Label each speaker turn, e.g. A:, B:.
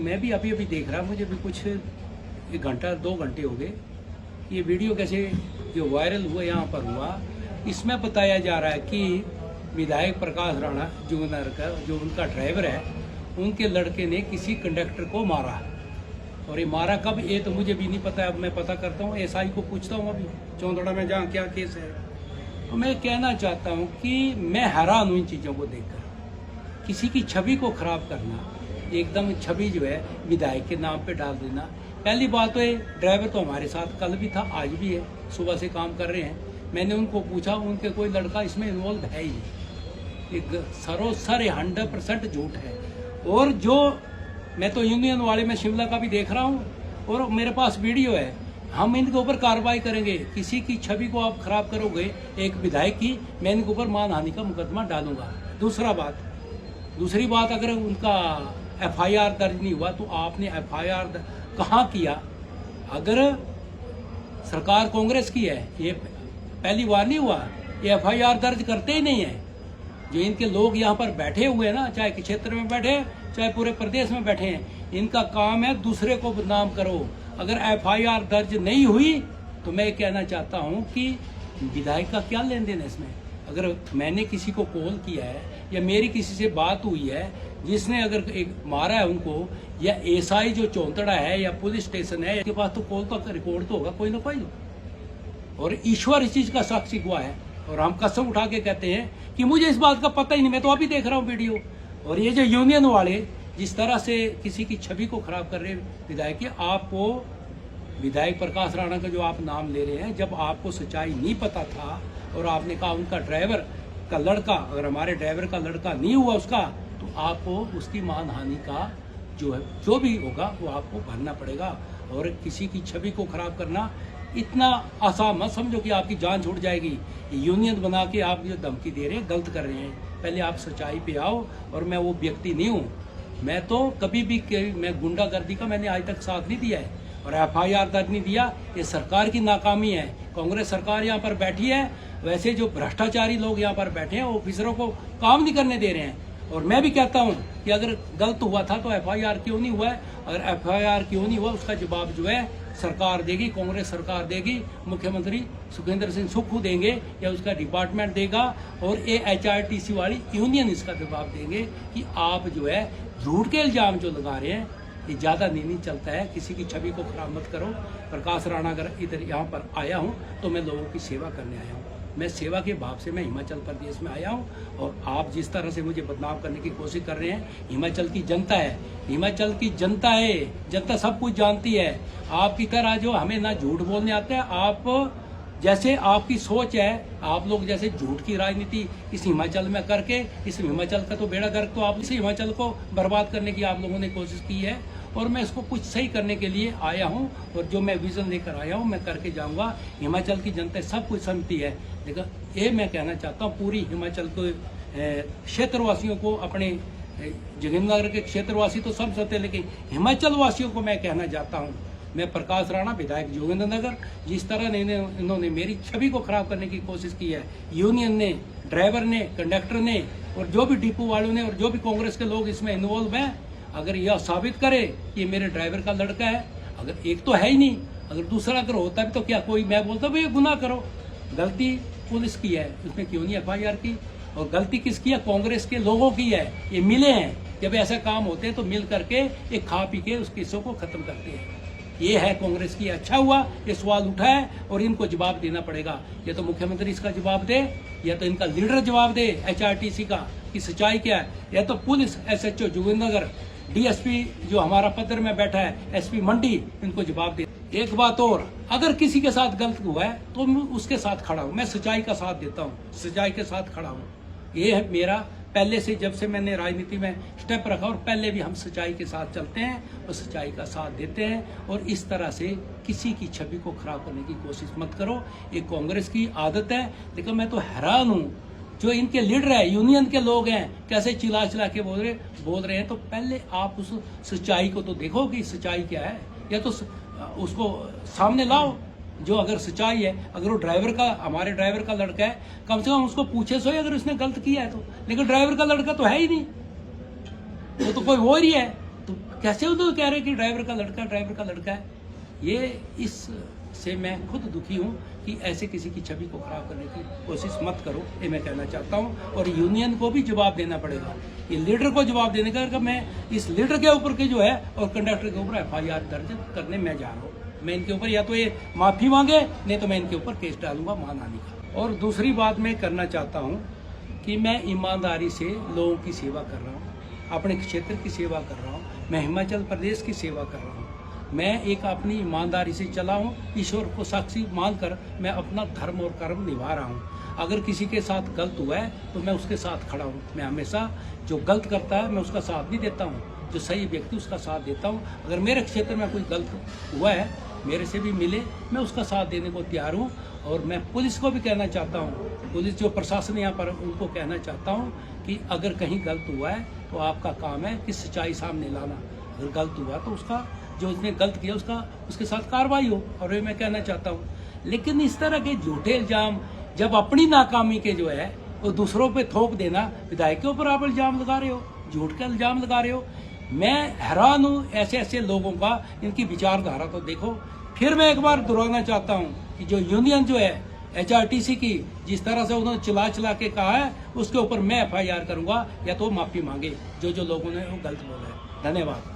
A: मैं भी अभी अभी देख रहा, मुझे भी कुछ 1 घंटा 2 घंटे हो गए। ये वीडियो कैसे जो वायरल हुआ यहाँ पर हुआ, इसमें बताया जा रहा है कि विधायक प्रकाश राणा जोगिंदर का जो उनका ड्राइवर है, उनके लड़के ने किसी कंडक्टर को मारा। और ये मारा कब, ये तो मुझे भी नहीं पता। अब मैं पता करता हूँ, एसआई को पूछता हूँ अभी चौंदड़ा में जहाँ क्या केस है। तो मैं कहना चाहता हूँ कि मैं हैरान हूँ इन चीज़ों को देखकर। किसी की छवि को खराब करना, एकदम छवि जो है विधायक के नाम पे डाल देना। पहली बात तो ये ड्राइवर तो हमारे साथ कल भी था, आज भी है, सुबह से काम कर रहे हैं। मैंने उनको पूछा, उनके कोई लड़का इसमें इन्वॉल्व है ही नहीं। एक सरोसर 100% झूठ है। और जो मैं तो यूनियन वाले में शिमला का भी देख रहा हूँ और मेरे पास वीडियो है, हम इनके ऊपर कार्रवाई करेंगे। किसी की छवि को आप खराब करोगे एक विधायक की, मैं इनके ऊपर मानहानि का मुकदमा डालूंगा। दूसरी बात, अगर उनका एफआईआर दर्ज नहीं हुआ तो आपने एफआईआर कहाँ किया? अगर सरकार कांग्रेस की है, ये पहली बार नहीं हुआ, ये एफआईआर दर्ज करते ही नहीं है। जो इनके लोग यहाँ पर बैठे हुए हैं ना, चाहे क्षेत्र में बैठे चाहे पूरे प्रदेश में बैठे हैं, इनका काम है दूसरे को बदनाम करो। अगर एफआईआर दर्ज नहीं हुई तो मैं कहना चाहता हूँ कि विधायक का क्या लेन देन है इसमें। अगर मैंने किसी को कॉल किया है या मेरी किसी से बात हुई है, जिसने अगर एक मारा है उनको, या एसआई जो चौंतड़ा है या पुलिस स्टेशन है, इसके पास तो कॉल तो रिकॉर्ड तो होगा कोई ना कोई। और ईश्वर इस चीज का साक्षी हुआ है। और हम कसम उठा के कहते हैं कि मुझे इस बात का पता ही नहीं, मैं तो अभी देख रहा हूँ वीडियो। और ये जो यूनियन वाले जिस तरह से किसी की छवि को खराब कर रहे हैं विधायक की, आपको विधायक प्रकाश राणा का जो आप नाम ले रहे हैं, जब आपको सच्चाई नहीं पता था और आपने कहा उनका ड्राइवर का लड़का, अगर हमारे ड्राइवर का लड़का नहीं हुआ उसका, तो आपको उसकी मानहानि का जो है जो भी होगा वो आपको भरना पड़ेगा। और किसी की छवि को खराब करना इतना आसान मत समझो कि आपकी जान छूट जाएगी। यूनियन बना के आप जो धमकी दे रहे हैं, गलत कर रहे हैं। पहले आप सच्चाई पे आओ। और मैं वो व्यक्ति नहीं हूँ, मैं तो कभी भी मैं गुंडागर्दी का मैंने आज तक साथ नहीं दिया है और एफआईआर दर्ज नहीं दिया। ये सरकार की नाकामी है। कांग्रेस सरकार यहाँ पर बैठी है, वैसे जो भ्रष्टाचारी लोग यहाँ पर बैठे हैं, ऑफिसरों को काम नहीं करने दे रहे हैं। और मैं भी कहता हूँ कि अगर गलत हुआ था तो एफआईआर क्यों नहीं हुआ है? अगर एफआईआर क्यों नहीं हुआ, उसका जवाब जो है सरकार देगी, कांग्रेस सरकार देगी, मुख्यमंत्री सुखविंदर सिंह सुक्खू देंगे या उसका डिपार्टमेंट देगा। और ये एचआरटीसी वाली यूनियन इसका जवाब देंगे कि आप जो है झूठ के इल्जाम जो लगा रहे हैं, ये ज़्यादा नहीं चलता है। किसी की छवि को खराब मत करो। प्रकाश राणा अगर इधर यहाँ पर आया हूँ तो मैं लोगों की सेवा करने आया हूँ। मैं सेवा के भाव से मैं हिमाचल प्रदेश में आया हूँ। और आप जिस तरह से मुझे बदनाम करने की कोशिश कर रहे हैं, हिमाचल की जनता है, हिमाचल की जनता है, जनता सब कुछ जानती है। आपकी तरह जो हमें ना झूठ बोलने आता है, आप जैसे आपकी सोच है, आप लोग जैसे झूठ की राजनीति इस हिमाचल में करके, इस हिमाचल का तो बेड़ा गर्क तो आप इस हिमाचल को बर्बाद करने की आप लोगों ने कोशिश की है। और मैं इसको कुछ सही करने के लिए आया हूँ और जो मैं विजन लेकर आया हूँ मैं करके जाऊँगा। हिमाचल की जनता सब कुछ समझती है। लेकिन ये मैं कहना चाहता हूँ पूरी हिमाचल को क्षेत्रवासियों को, अपने जोगिंद्रनगर के क्षेत्रवासी तो सब सकते, लेकिन हिमाचल वासियों को मैं कहना चाहता हूँ, मैं प्रकाश राणा विधायक जोगिंद्रनगर, जिस तरह इन्होंने मेरी छवि को खराब करने की कोशिश की है, यूनियन ने, ड्राइवर ने, कंडक्टर ने और जो भी डिपो वालों ने और जो भी कांग्रेस के लोग इसमें इन्वॉल्व हैं, अगर यह साबित करे कि मेरे ड्राइवर का लड़का है, अगर एक तो है ही नहीं, अगर दूसरा अगर होता भी तो क्या कोई, मैं बोलता भाई गुनाह करो। गलती पुलिस की है, उसमें क्यों नहीं एफआईआर की? और गलती किसकी है? कांग्रेस के लोगों की है। ये मिले हैं, जब ऐसा काम होते हैं तो मिल करके एक खा पी के उस केसों को खत्म करते हैं। ये है कांग्रेस की। अच्छा हुआ ये सवाल उठा है और इनको जवाब देना पड़ेगा। या तो मुख्यमंत्री इसका जवाब दे, या तो इनका लीडर जवाब दे एचआरटीसी का कि सच्चाई क्या है, या तो पुलिस एसएचओ जोगिंद्रनगर, डीएसपी जो हमारा पत्र में बैठा है, एसपी मंडी, इनको जवाब दे। एक बात और, अगर किसी के साथ गलत हुआ है तो मैं उसके साथ खड़ा हूँ, मैं सच्चाई का साथ देता हूँ, सच्चाई के साथ खड़ा हूँ। ये है मेरा पहले से, जब से मैंने राजनीति में स्टेप रखा, और पहले भी हम सच्चाई के साथ चलते हैं और सच्चाई का साथ देते हैं। और इस तरह से किसी की छवि को खराब करने की कोशिश मत करो, ये कांग्रेस की आदत है। लेकिन मैं तो हैरान हूँ, जो इनके लीडर है, यूनियन के लोग हैं, कैसे चिल्ला चिल्ला के बोल रहे हैं। तो पहले आप उस सच्चाई को तो देखो कि सच्चाई क्या है, या तो उसको सामने लाओ। जो अगर सच्चाई है, अगर वो ड्राइवर का, हमारे ड्राइवर का लड़का है, कम से कम उसको पूछे सो अगर उसने गलत किया है तो। लेकिन ड्राइवर का लड़का तो है ही नहीं, वो तो कोई और ही है। तो कैसे वो तो कह रहे कि ड्राइवर का लड़का है। ये इससे मैं खुद दुखी हूँ कि ऐसे किसी की छवि को खराब करने की कोशिश मत करो, ये मैं कहना चाहता हूँ। और यूनियन को भी जवाब देना पड़ेगा, ये लीडर को जवाब देने का। मैं इस लीडर के ऊपर के जो है और कंडक्टर के ऊपर FIR दर्ज करने मैं जा रहा हूँ। मैं इनके ऊपर या तो ये माफी मांगे, नहीं तो मैं इनके ऊपर केस डालूंगा मानहानि का। और दूसरी बात मैं करना चाहता हूँ कि मैं ईमानदारी से लोगों की सेवा कर रहा हूँ, अपने क्षेत्र की सेवा कर रहा हूँ, मैं हिमाचल प्रदेश की सेवा कर रहा हूँ। मैं एक अपनी ईमानदारी से चला हूँ, ईश्वर को साक्षी मानकर मैं अपना धर्म और कर्म निभा रहा हूँ। अगर किसी के साथ गलत हुआ है तो मैं उसके साथ खड़ा हूँ। मैं हमेशा जो गलत करता है मैं उसका साथ नहीं देता हूँ, जो सही व्यक्ति उसका साथ देता हूँ। अगर मेरे क्षेत्र में कोई गलत हुआ है, मेरे से भी मिले, मैं उसका साथ देने को तैयार हूँ। और मैं पुलिस को भी कहना चाहता हूँ, पुलिस जो प्रशासन यहाँ पर, उनको कहना चाहता हूँ कि अगर कहीं गलत हुआ है तो आपका काम है कि सच्चाई सामने लाना। अगर गलत हुआ तो उसका, जो उसने गलत किया उसके साथ कार्रवाई हो, और ये मैं कहना चाहता हूँ। लेकिन इस तरह के झूठे इल्जाम जब अपनी नाकामी के जो है वो दूसरों पे थोप देना, विधायक के ऊपर आप इल्जाम लगा रहे हो, झूठ का इल्जाम लगा रहे हो। मैं हैरान हूँ ऐसे ऐसे लोगों का, इनकी विचारधारा तो देखो। फिर मैं एक बार दोहराना चाहता हूँ कि जो यूनियन जो है HRTC की, जिस तरह से उन्होंने चिल्ला के कहा है, उसके ऊपर मैं FIR करूंगा, या तो माफी मांगे जो लोगों ने वो गलत बोला है। धन्यवाद।